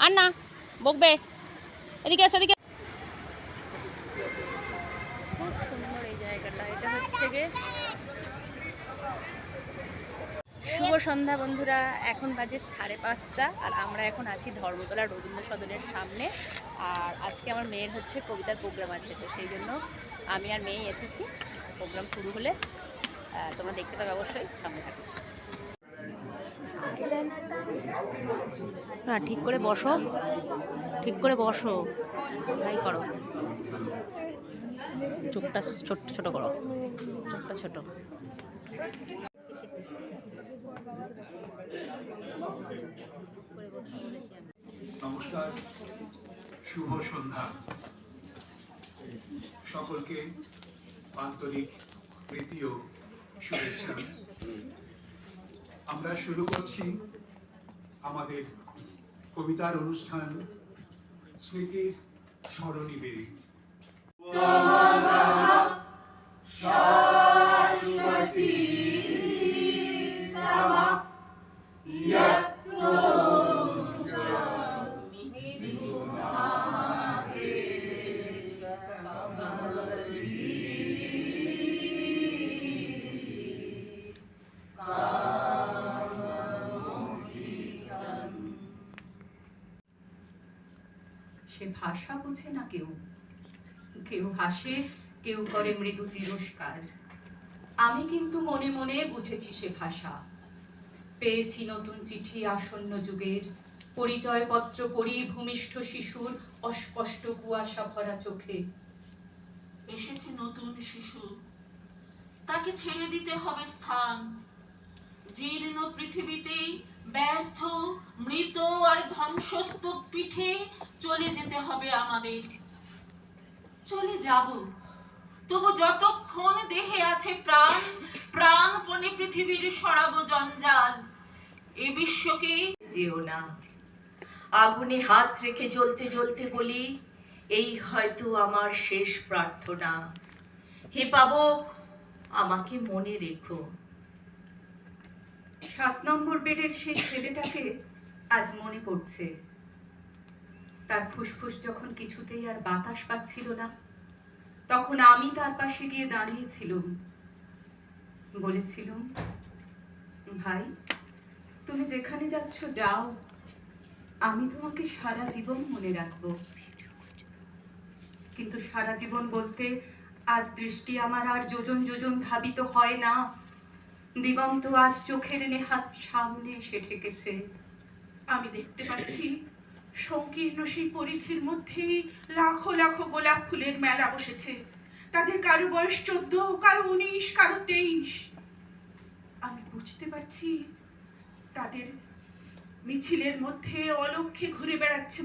আর না বকবে, এদিকে এসো, এদিকে। খুব সুন্দর এই জায়গাটা। এটা হচ্ছে গিয়ে শুভ সন্ধ্যা বন্ধুরা। এখন বাজে 5:30 আর আমরা এখন আছি ধর্মতলা রবীন্দ্র সদনের সামনে। আর আজকে আমার মেয়ের হচ্ছে কবিতার প্রোগ্রাম আছে, তো সেই জন্য আমি আর মেয়েই এসেছি। প্রোগ্রাম শুরু হলে তোমরা দেখতে পাবে, অবশ্যই সামনে থাকবে। না, ঠিক করে বসো, ঠিক করে বসো, তাই করো। চোখটা ছোট ছোট করো, চোখটা ছোট। নমস্কার, শুভ সন্ধ্যা। সকলকে আন্তরিক প্রীতি ও শুভেচ্ছা। আমরা শুরু করছি আমাদের কবিতার অনুষ্ঠান স্মৃতির স্মরণী বেরি। সে ভাষা বুঝে না কেউ, কেউ হাসে, কেউ করে মৃদু তিরস্কার। আমি কিন্তু মনে মনে বুঝেছি সে ভাষা। পেয়েছি নতুন চিঠি আসন্ন যুগের, পরিচয়পত্র পড়ি ভূমিষ্ঠ শিশুর অস্পষ্ট কুয়াশা ভরা চোখে। এসেছে নতুন শিশু, তাকে ছেড়ে দিতে হবে স্থান। জীর্ণ পৃথিবীতেই ব্যর্থ, মৃত আর ধ্বংসস্তূপ পিঠে চলে যেতে হবে আমাদের। চলে যাব, তবু যতক্ষণ দেহে আছে প্রাণ, প্রাণপণে পৃথিবীর সরাবো জঞ্জাল। এ বিশ্বকে যেও না। আগুনে হাত রেখে জ্বলতে জ্বলতে বলি, এই হয়তো আমার শেষ প্রার্থনা। হে পাবক, আমাকে মনে রেখো। 7 নম্বর বেডের সেই ছেলেটাকে আজ মনে পড়ছে। তার ফুসফুস যখন কিছুতেই আর বাতাস পাচ্ছিল না, তখন আমি তার পাশে গিয়ে দাঁড়িয়েছিলাম। বলেছিলাম, ভাই, তুমি যেখানে যাচ্ছ যাও, আমি তোমাকে সারা জীবন মনে রাখবো। কিন্তু সারা জীবন বলতে আজ দৃষ্টি আমার আর যোজন যোজন ধাবিত হয় না। দিগন্ত আজ চোখের নেহাত সামনে এসে ঠেকেছে। আমি দেখতে পাচ্ছি সংকীর্ণ সেই পরিধির মধ্যেই লাখো লাখো গোলাপ ফুলের মেলা বসেছে। তাদের কারো বয়স 14, কারো 19, কারো 23। আমি বুঝতে পারছি তাদের মিছিলের মধ্যে অলক্ষ্যে ঘুরে বেড়াচ্ছে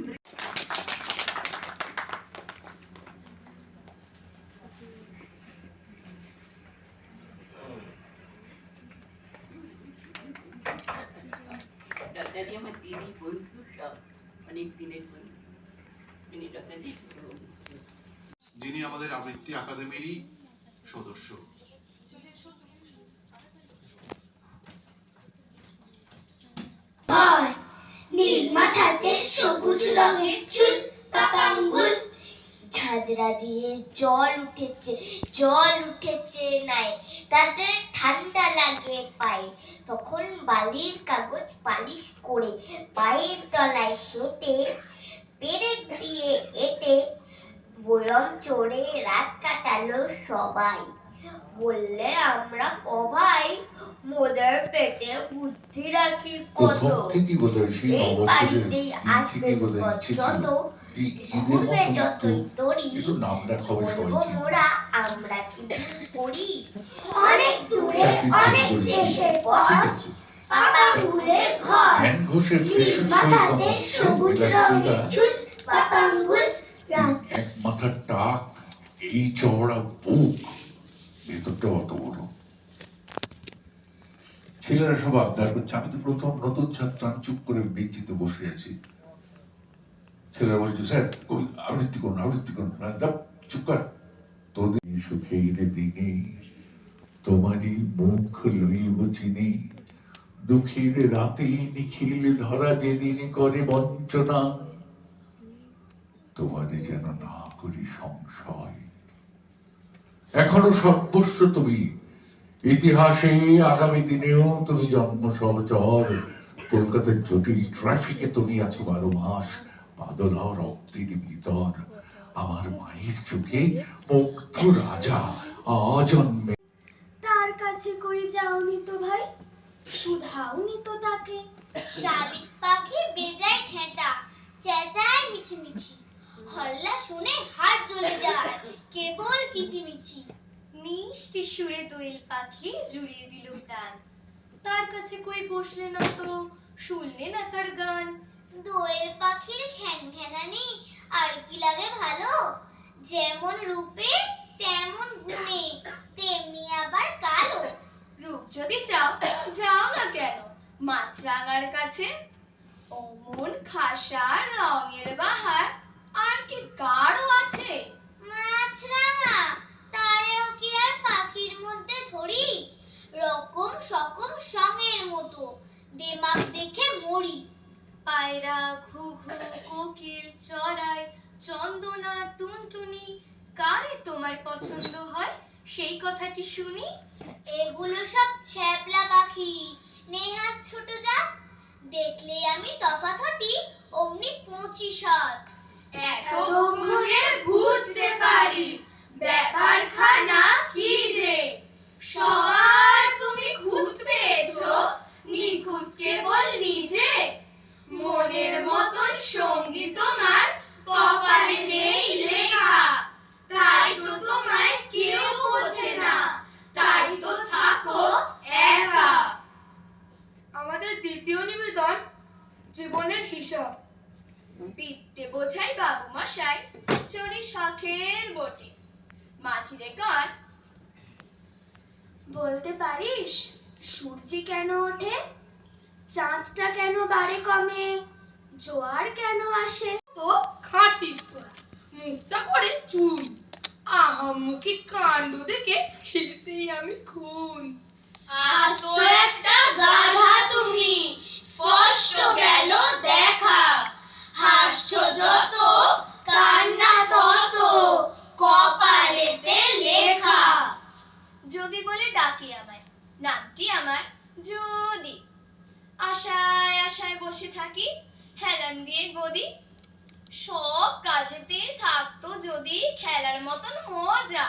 যিনি আমাদের আবৃত্তি একাডেমিরই সদস্য। নীল মাথাতে সবুজ রঙের চুল, পাপা আঙ্গুল ঝাঁঝরা দিয়ে জল উঠেছে নাই, তাদের ঠান্ডা লাগে পায়ে। তখন বালির কাগজ পালিশ করে পায়ের তলায় সেটে, পেরেক দিয়ে এঁটে বয়ম চড়ে রাত কাটালো সবাই। বললে আমরা কভাই, মোদের পেটে বুদ্ধি রাখি কত। এই বাড়িতেই আসবে যত, ঘুরবে যতই তরি, বলবো মোরা আমরা কি করি। অনেক দূরে অনেক দেশের পর, পাপা আঙ্গুলের ঘর, নীল মাথাতে সবুজ রঙের চুল, পাপা আঙ্গুল এক মাথার টাক, এই চওড়া বুক, ভেতরটা অত বড়। ছেলেরা সব আবদার করছে, আমি তো প্রথম নতুন ছাত্র, আমি চুপ করে বেঞ্চিতে বসে আছি। ছেলেরা বলছে, স্যার আবৃত্তি করুন, আবৃত্তি করুন। চুপ কর, তোদের সুখের দিনে তোমারই মুখ লইব চিনি, দুঃখের রাতে নিখিল ধরা যেদিন করে বঞ্চনা। তোমারে যেন না করি সংশয়। এখনো সর্বস্ব তুমি, ইতিহাসে আগামী দিনেও তুমি জন্ম সহচর। কলকাতার জটিল ট্রাফিকে তুমি আছো 12 মাস, বাদলা রক্তের ভিতর। আমার মায়ের চোখে মুগ্ধ রাজা আজন্মে। তার কাছে কই যাওনি তো ভাই, শুধাওনি তো তাকে। শালিক পাখি বেজায় ঠেঁটা, চেঁচায় মিছিমিছি, হল্লা শুনে হাত জ্বলে যায়, কেবল কিচিমিচি। মিষ্টি সুরে দোয়েল পাখি জুড়িয়ে দিল টান, তার কাছে কই বসলে না তো, শুনলে না তার গান। দোয়েল পাখির ঘ্যানঘ্যানানি আর কি লাগে ভালো, যেমন রূপে তেমন গুণে, তেমনি আবার কালো। রূপ যদি চাও, যাও না কেন মাছরাঙার কাছে। অমন খাসা রঙের বাহার আর কি গাঢ় আছে। মাছরাঙা তারেও কি আর পাখির মধ্যে ধরি, রকম সকম সঙের মতো, দেমাগ দেখে মরি। পায়রা, ঘুঘু, কোকিল, চড়াই, চন্দনা, টুনটুনি, কারে তোমার পছন্দ হয় সেই কথাটি শুনি। এগুলো সব ছ্যাবলা পাখি, নেহাত ছোট জাত, দেখলে আমি তফাতটি অমনি 25 হাত। এতক্ষণে বুঝতে পারি ব্যাপারখানা কি যে, সবার তুমি খুঁত পেয়েছো, নিখুঁত কেবল নিজে। মনের মতন সঙ্গী তোমার কপালে নেই লেখা, তাই তো তোমায় কেউ বোঝে না, তাই তো থাকো একা। আমাদের দ্বিতীয় নিবেদন জীবনের হিসাব। বিদ্যে বোঝাই বাবু মশাই, চড়ি শখের বটে। মাঝিরে গান বলতে পারিস, সূর্যি কেন ওঠে, চাঁদটা কেন বাড়ে কমে, জোয়ার কেন আসে। তো খাটিস তোরা, মুখটা করে চুন, আহামুখী কাণ্ড দেখে হেসেই আমি খুন। আজ তো একটা গাধা তুমি, স্পষ্ট গেল দেখা, হাসছো যত কান্না তত, কপালেতে লেখা। যদি বলে ডাকি আমায়, নামটি আমার যদি। আশায় আশায় বসে থাকি, হেলান দিয়ে গদি। সব কাজেতে থাকতো যদি খেলার মতন মজা,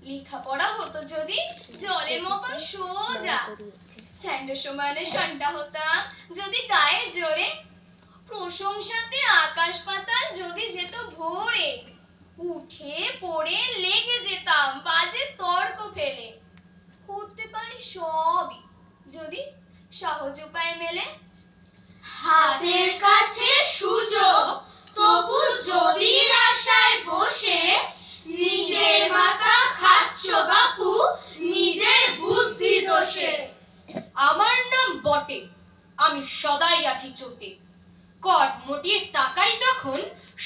লেখাপড়া হতো যদি জলের মতন সোজা। স্যান্ড সমানে সন্টা হতাম যদি গায়ে জোরে, প্রশংসাতে আকাশ পাতাল যদি যেত ভোরে। উঠে পড়ে লেগে যেতাম বাজে তর্ক ফেলে, করতে পারি সবই যদি সহজ উপায় মেলে। হাতের কাছে সুযোগ, তবু যদি আশায় বসে, নিজের মাথা খাচ্ছ বাপু, নিজের বুদ্ধি দোষে। আমার নাম বটে, আমি সদাই আছি চোটে, কট মোটিয়ে টাকাই যখন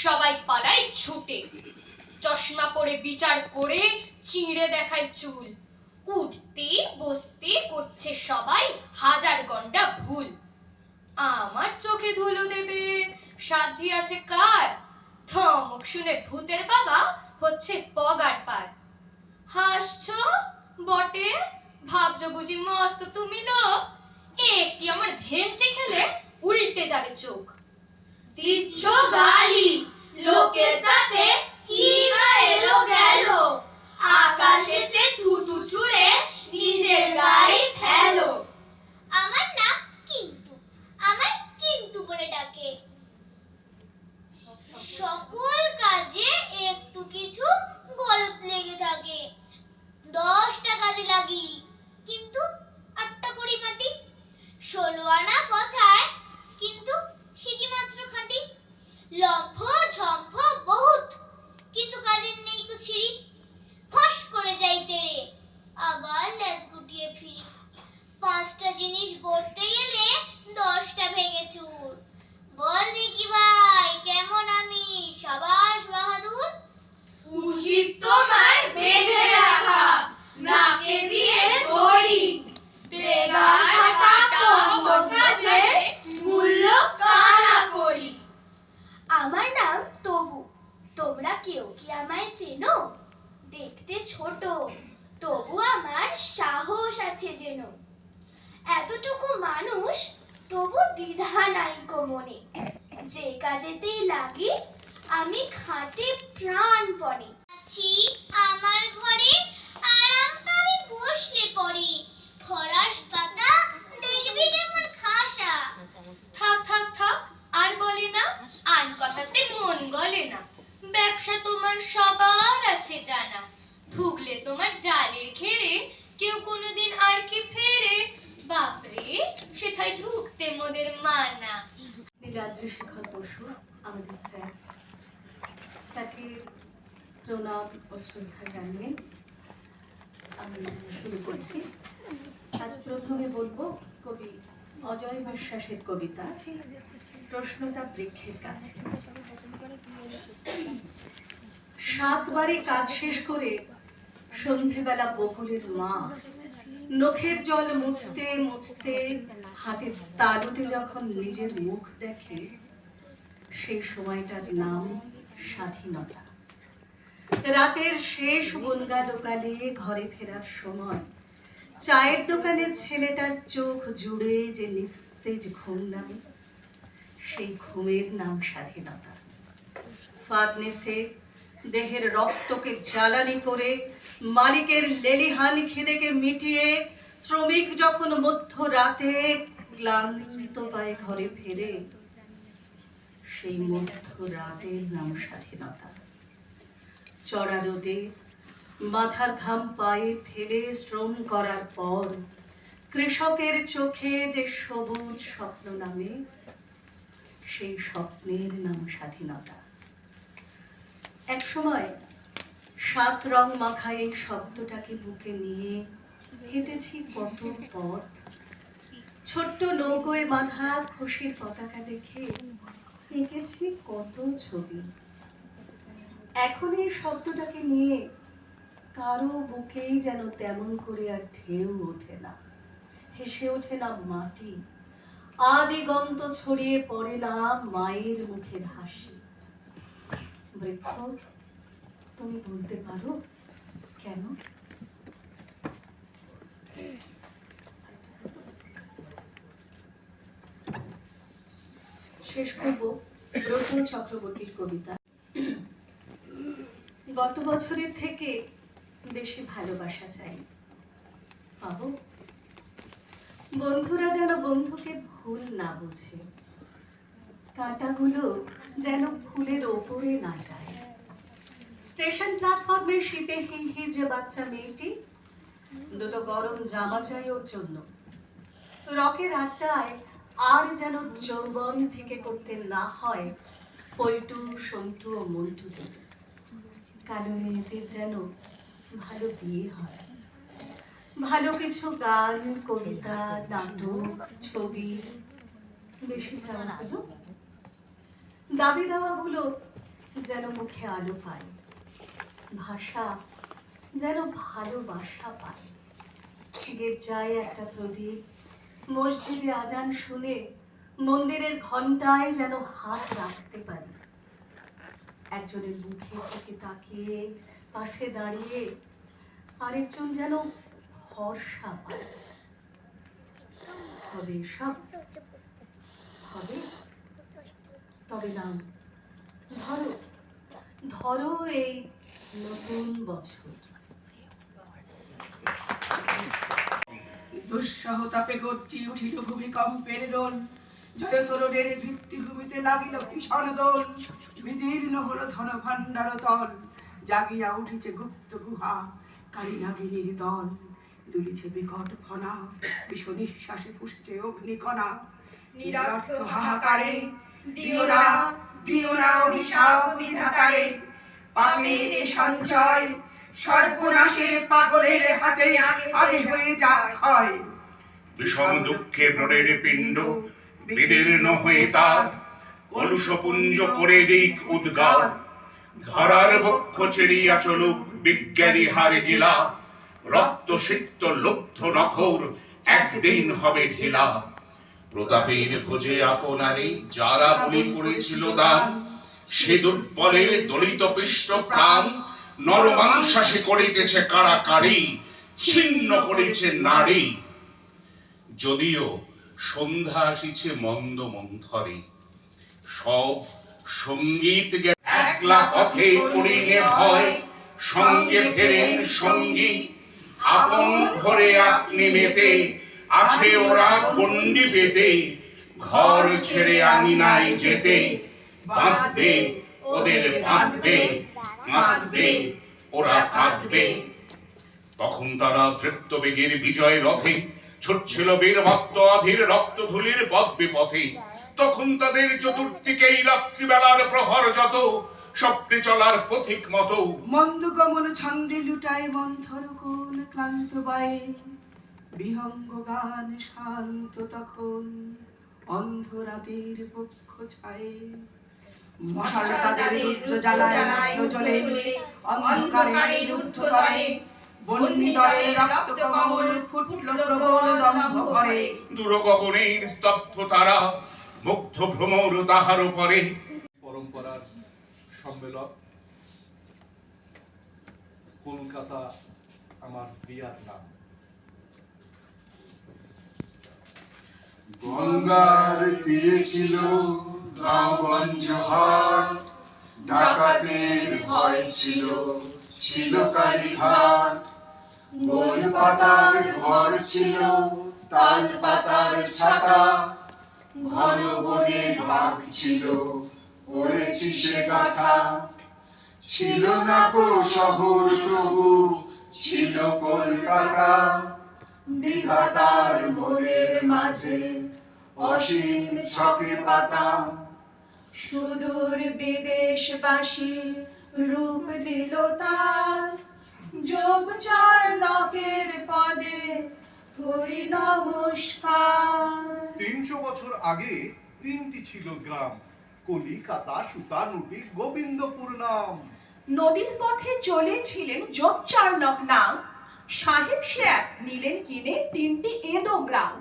সবাই পালায় ছুটে। চশমা পরে বিচার করে চিঁড়ে দেখায় চুল, উঠতে বসতে করছে সবাই হাজার ঘন্টা ভুল। আমার চোখে ধুলো দেবে সাধ্যি আছে কার, ধমক শুনে ভূতের বাবা হচ্ছে পগার পার। হাসছো বটে, ভাবছো বুঝি মস্ত তুমি লোক, একটি আমার ভেঙচি খেলে উল্টে যাবে চোখ। দিচ্ছ গালি, লোকের তাতে কি বা এলো গেল, আকাশেতে থুতু ছুঁড়ে নিজের গায়ে ফেলো। আমার নাম কিন্তু, আমায় কিন্তু বলে ডাকে, সকল কাজে একটু কিছু গলত লেগে থাকে। 10টা কাজে লাগি, কিন্তু 8টা করি মাটি। 16 আনা কথায়, কিন্তু শিখি মাত্র খাঁটি। লম্ফ ঝম্ফ বহুত, কিন্তু কাজের নেই কুছিরি। ফস করে যাই তেড়ে, আবার লেজ গুটিয়ে ফিরি। 5 যাচ্ছে যেন। এতটুকু মানুষ তবু দ্বিধা নাই গো মনে, যে কাজেতেই লাগি আমি খাটে প্রাণপণে। আছি আমার ঘরে আরাম করে বসলে পরে, ফরাস পাতা দেখবি কেমন খাসা। থাক থাক থাক, আর বলে না, আন কথাতে মন গলে না। ব্যবসা তোমার সবার আছে জানা, ঢুকলে তোমার জালের ঘেরে কেউ কোনোদিন আর কি ফেরে। বাপরে, সেথায় ঢুকতে মোদের মানা। নীলাদ্রিশেখর বসু আমাদের স্যার, তাকে প্রণাম ও শ্রদ্ধা জানিয়ে আমি শুরু করছি। আজ প্রথমে বলবো কবি অজয় বিশ্বাসের কবিতা প্রশ্নটা বৃক্ষের কাছে। 7 বারে কাজ শেষ করে সন্ধেবেলা বকুলের মা নখের জল মুছতে মুছতে হাতের তালুতে যখন নিজের মুখ দেখে, সেই সময়টার নাম স্বাধীনতা। রাতের শেষ বনগা দোকানে ঘরে ফেরার সময় চায়ের দোকানে ছেলেটার চোখ জুড়ে যে নিস্তেজ ঘুম নামে, সেই ঘুমের নাম স্বাধীনতা। ফাদনেসে দেহের রক্তকে জ্বালানি করে মালিকের লেলিহান খিদেকে মিটিয়ে শ্রমিক যখন মধ্যরাতে ক্লান্ত পায়ে ঘরে ফেরে, সেই মধ্যরাতের নাম স্বাধীনতা। চড়া রোদে মাথার ঘাম পায়ে ফেলে শ্রম করার পর কৃষকের চোখে যে সবুজ স্বপ্ন নামে, সেই স্বপ্নের নাম স্বাধীনতা। এক সময় 7 রং মাখা এই শব্দটাকে বুকে নিয়ে হেঁটেছি কত পথ। ছোট্ট নৌকোয় বাঁধা খুশির পতাকা দেখে এঁকেছি কত ছবি। এখন এই শব্দটাকে নিয়ে কারো বুকেই যেন তেমন করে আর ঢেউ ওঠে না, হেসে ওঠে না মাটি, আদিগন্ত ছড়িয়ে পড়ে না মায়ের মুখের হাসি। বৃক্ষ, তুমি বলতে পারো কেন? শেষ করব রতন চক্রবর্তীর কবিতা। গত বছরের থেকে বেশি ভালোবাসা চাই, পাবো? বন্ধুরা যেন বন্ধুকে ভুল না বুঝে, কাঁটাগুলো যেন ফুলের ওপরে না যায়। স্টেশন প্ল্যাটফর্মে শীতে হিহি যে বাচ্চা মেয়েটি, 2টো গরম জামা চাই ওর জন্য। রকের আড্ডায় আর যেন যৌবন থেকে করতে না হয় পল্টু, সন্টু ও মন্টুদের। কালো মেয়েদের যেন ভালো বিয়ে হয়, ভালো কিছু গান, কবিতা, নাটক, ছবি, বেশি চাওয়া হলো। দাবি দাওয়াগুলো যেন মুখে আলো পায়, ভাষা যেন ভালোবাসা পায়। গির্জায় একটা প্রদীপ, মসজিদে আজান শুনে মন্দিরের ঘন্টায় যেন হাত রাখতে পারি। একজনের মুখের দিকে তাকিয়ে পাশে দাঁড়িয়ে আরেকজন যেন ভরসা পায়। হবে সব হবে, তবে নাম ধরো, ধরো এই নতুন বছর। দুঃসহ তাপে গর্জি উঠিল ভূমিকম্পের রোল, জয়তরণের ভিত্তিভূমিতে লাগিল ভীষণ দোল। বিদীর্ণ হলো ধন ভাণ্ডার তল, জাগিয়া উঠিছে গুপ্ত গুহা কালী নাগিনীর দল। দুলিছে বিকট ফনা, বিষ নিঃশ্বাসে ফুসছে অগ্নিকণা। নিরর্থ হাহাকারে দিও না, দিও না অভিশাপ বিধাতারে। পাপের এ সঞ্চয় সর্বনাশের পাগলের হাতে আগে হয়ে যাক ক্ষয়। বিষম দুঃখে ব্রণের পিণ্ড বিদীর্ণ হয়ে তার কলুষপুঞ্জ করে দিক উদ্গার। ধরার বক্ষ চেরিয়া চলুক বিজ্ঞানী হারে গিলা, রক্ত সিক্ত লুব্ধ নখর একদিন হবে ঢিলা। প্রতাপের ভোজে আপনারে যারা বলি করেছিল দান, সে দুর্বলের দলিত পিষ্ট প্রাণ নরমাংসাসে করিতেছে কারাকারি। ছিন্ন করেছে নারী। যদিও সন্ধ্যা আসিছে মন্দ মন্থরে, সব সঙ্গীত একলা পথে করিলে ভয়, সঙ্গে ফেরেন সঙ্গী, আপন ঘরে আপনি মেতে, আছে ওরা গণ্ডি পেতে, ঘর ছেড়ে আঙিনায় যেতে, বাঁধবে ওদের বাঁধবে, কাঁদবে ওরা কাঁদবে। তখন তারা তৃপ্ত বেগের বিজয় রথে ছুটছিল বীর ভক্ত অধীর রক্ত ধুলির পথ বিপথে। তখন তাদের চতুর্দিকেই রাত্রিবেলার প্রহর যত, স্বপ্নে চলার পথিক মতো। মন্দ গমন ছন্দে লুটায় মন্থর কোন ক্লান্ত বায়ে, বিহঙ্গ গান শান্ত তখন অন্ধ রাতের পক্ষ ছায়ে। মশাল তাদের রুদ্র জ্বালায় জ্বলে অন্ধকারে ঊর্ধ্বতলে, বন্যী দলের রক্ত কমল ফুটল প্রবল দম্ভ ভরে। দূর গগনের স্তব্ধ তারা, মুগ্ধ ভ্রমর তাহার উপরে। পরম্পরার সম্মেলন, কলকাতা আমার প্রিয়ার নাম। গঙ্গার তীরে ছিল গাঁওগঞ্জ হাট, ডাকাতের ভয় ছিল, ছিল কালীঘাট। গোল পাতার ঘর ছিল, তাল পাতার ছাতা, ঘন বনের বাঘ ছিল, পড়েছি সে গাথা। ছিল না কো শহর তবু ছিল কলকাতা, বিধাতার মনের মাঝে অসীম শখে পাতা। সুদূর বিদেশবাসী রূপ দিল তার, যোগ চার নকের পদে করি নমস্কার। 300 বছর আগে 3টি ছিল গ্রাম, কলিকাতা, সুতানুটি, গোবিন্দপুর নাম। নদীর পথে চলেছিলেন যোগ চার্ণক নাম, সাহেব শেখ নিলেন কিনে 3টি এদো গ্রাম।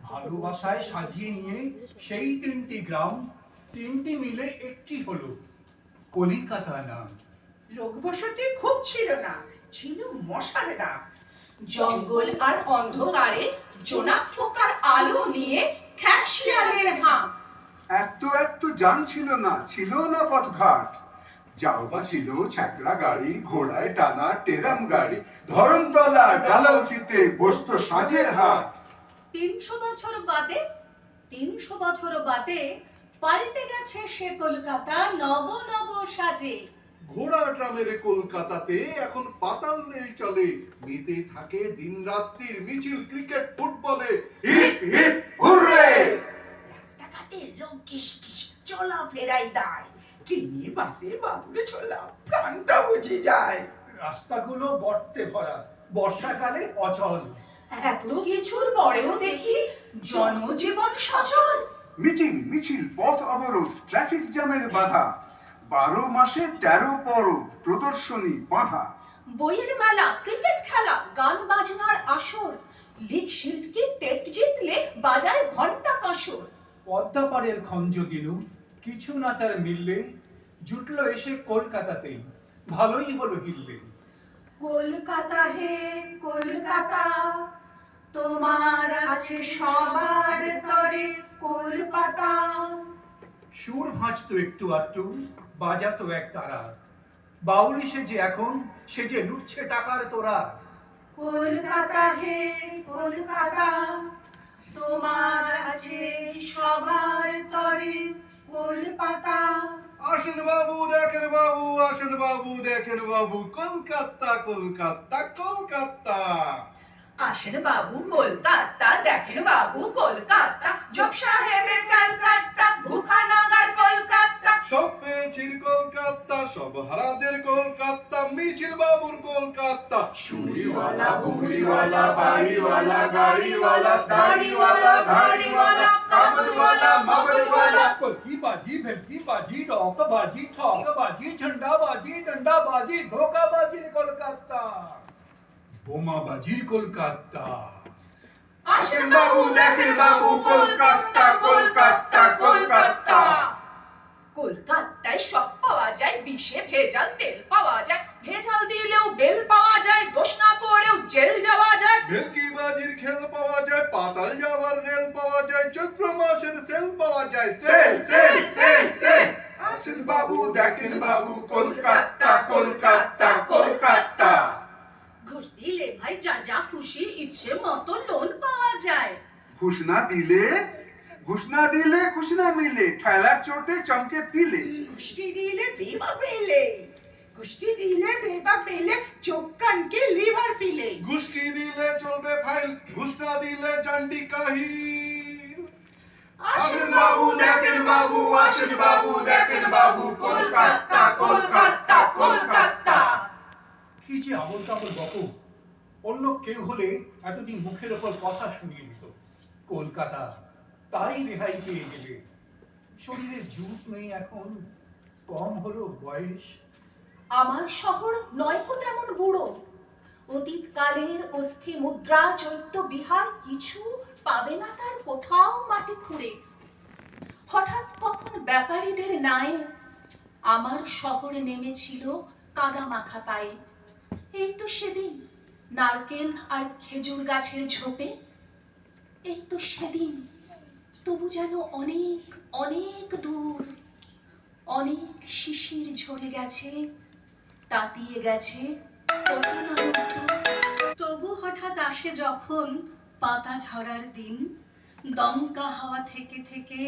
ভালোবাসায় সাজিয়ে নিয়ে সেই 3টি গ্রাম, 3টি মিলে একটি হলো কলিকাতা নাম। লোকবসতি খুব ছিল না, ছিল মশার ডাক। জঙ্গল আর অন্ধকারে জোনাক পোকার আলো নিয়ে খ্যাক শিয়ালের হাঁক। এত যান ছিল না, ছিল না পথঘাট। যাও বা ছিল ছ্যাকড়া গাড়ি, ঘোড়ায় টানা টেরাম গাড়ি, ধরমতলা ডালহৌসিতে বসত সাজের হাট। 300 বছর বাদে পাল্টে গেছে সে কলকাতা নব নব সাজে। ঘোড়া ট্রামের কলকাতাতে এখন পাতাল রেল চলে, মেতে থাকে দিন রাত্রির মিছিল ক্রিকেট ফুটবলে। Hip hip hurray! রাস্তাঘাটে লোক কিস কিস চলা ফেরাই দায়, ট্রেনে বাসে বাদুড়ে চলা প্রাণটা বুঝে যায়। রাস্তাগুলো গর্তে ভরা, বর্ষাকালে অচল। এত কিছুর পরেও দেখি জনজীবন সচল। মিটিং মিছিল পথ অবরোধ, ট্রাফিক জ্যামের বাধা, 12 মাসে 13 পরব, প্রদর্শনী বাধা। বইয়ের মেলা, ক্রিকেট খেলা, গান বাজনার আসর, লিগ শিল্ড কি টেস্ট জিতলে বাজায় ঘন্টা কাঁসর। পদ্মাপাড়ের খঞ্জ দিনু কিছু না তার মিললে, জুটলো এসে কলকাতাতেই, ভালোই হলো হিললে। কলকাতা হে কলকাতা, তোমার আছে সবার তরে কলকাতা। সুর ভাঁজতো একটু আধটু, বাজাতো এক তারা, বাউলি সেজে এখন সেজে লুটছে টাকার তোরা। কলকাতা হে কলকাতা, তোমার আছে সবার তরে কলকাতা। আসেন বাবু দেখেন বাবু, আসেন বাবু দেখেন বাবু, কলকাতা কলকাতা কলকাতা। আসেন বাবু কলকাতা, দেখেন বাবু কলকাতা, জব সাহেবের কলকাতা, ভুখা নাগার কলকাতা। সব পেয়েছির কলকাতা, সব হারাদের কলকাতা, মিছিল বাবুর কলকাতা। চুড়িওয়ালা, বুড়িওয়ালা, বাড়িওয়ালা, গাড়িওয়ালা, দাড়িওয়ালা, ধাড়িওয়ালা, কাগজওয়ালা, মগজওয়ালা। কলকি বাজি, ভেলকি বাজি, রক বাজি, ঠক বাজি, ঝন্ডা বাজি, ডন্ডা বাজি, ধোকা বাজির কলকাতা, বোমা বাজির কলকাতা। আসেন বাবু দেখেন বাবু, কলকাতা কলকাতা কলকাতা। কলকাতায় সব পাওয়া যায়, বিষে ভেজাল তেল পাওয়া যায়, ভেজাল দিলেও বেল পাওয়া যায়, দোষ না করেও জেল যাওয়া যায়, চৈত্র মাসের সেল পাওয়া যায়, সেল সেল সেল সেল আসেন বাবু দেখেন বাবু কলকাতা কলকাতা কলকাতা। ঘুষ দিলে ভাই যার যা খুশি ইচ্ছে মতো লোন পাওয়া যায়। ঘুষ না দিলে ঘুষ না মিলে, ঠেলার চোটে চমকে পিলে। কুষ্টি দিলে বেবা পেলে, কুষ্টি দিলে বেবা পেলে, চোখ কানকে লিভার পিলে। ঘুষটি দিলে চলবে ফাইল, ঘুষ না দিলে জান্ডি কাহিল। আসেন বাবু দেখেন বাবু, আসেন বাবু দেখেন বাবু কলকাতা কলকাতা কলকাতা। কি যে আবল তাবল বক, অন্য কেউ হলে এতদিন মুখের ওপর কথা শুনিয়ে দিত। কলকাতা তাই রেহাই পেয়ে গেলে। শরীরে জুট নেই এখন, কম হলো বয়স। আমার শহর নয়কো তেমন বুড়ো, অতীতকালের অস্থি মুদ্রা চৈত্য বিহার কিছু পাবে না তার কোথাও মাটি খুঁড়ে। হঠাৎ কখন ব্যাপারীদের নাই আমার শহরে নেমেছিল কাদা মাখা পায়ে। এই তো সেদিন নারকেল আর খেজুর গাছের ঝোপে, এই তো সেদিন, তবু যেন অনেক অনেক দূর। অনেক শিশির ঝরে গেছে, তাতিয়ে গেছে কত না উত্তর। তবু হঠাৎ আসে যখন পাতা ঝরার দিন, দমকা হাওয়া থেকে থেকে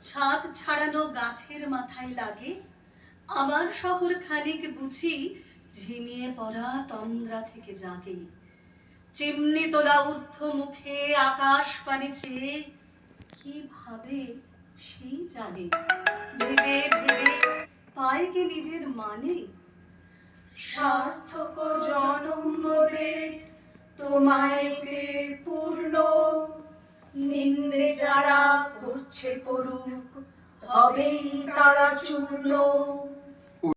ছাদ ছাড়ানো গাছের মাথায় লাগে। আমার শহর খানিক বুঝি ঝিমিয়ে পড়া তন্দ্রা থেকে জাগে। চিমনি তোলা ঊর্ধ্ব মুখে আকাশ পানে চেয়ে কি ভাবে সেই জানে। ভেবে ভেবে পায় কি নিজের মানে, সার্থক জনম মোদের তোমায় পেয়ে পূর্ণ। নিন্দে যারা করছে করুক, হবেই তারা চূর্ণ।